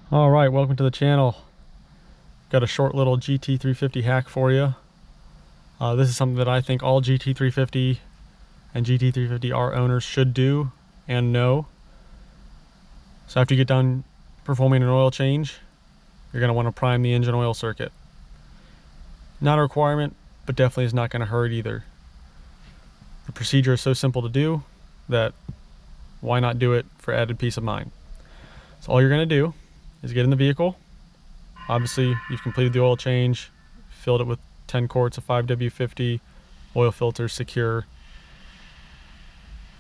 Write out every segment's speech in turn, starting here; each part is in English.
All right, welcome to the channel. Got a short little GT350 hack for you. This is something that I think all GT350 and GT350R owners should do and know. So after you get done performing an oil change, you're going to want to prime the engine oil circuit. Not a requirement, but definitely is not going to hurt either. The procedure is so simple to do that why not do it for added peace of mind. So all you're going to do is get in the vehicle. Obviously you've completed the oil change, filled it with 10 quarts of 5W50, oil filters secure.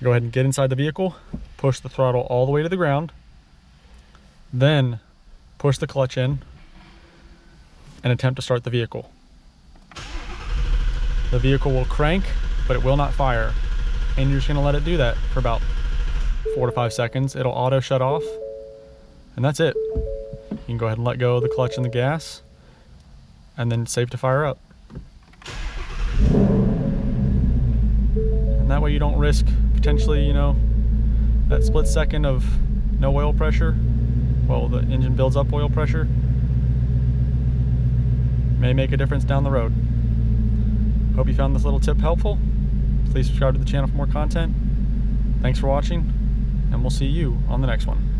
Go ahead and get inside the vehicle, push the throttle all the way to the ground, then push the clutch in and attempt to start the vehicle. The vehicle will crank, but it will not fire, and you're just going to let it do that for about 4 to 5 seconds. It'll auto shut off, and that's it. You can go ahead and let go of the clutch and the gas, and then it's safe to fire up. And that way you don't risk potentially, that split second of no oil pressure while the engine builds up oil pressure. May make a difference down the road. Hope you found this little tip helpful. Please subscribe to the channel for more content. Thanks for watching, and we'll see you on the next one.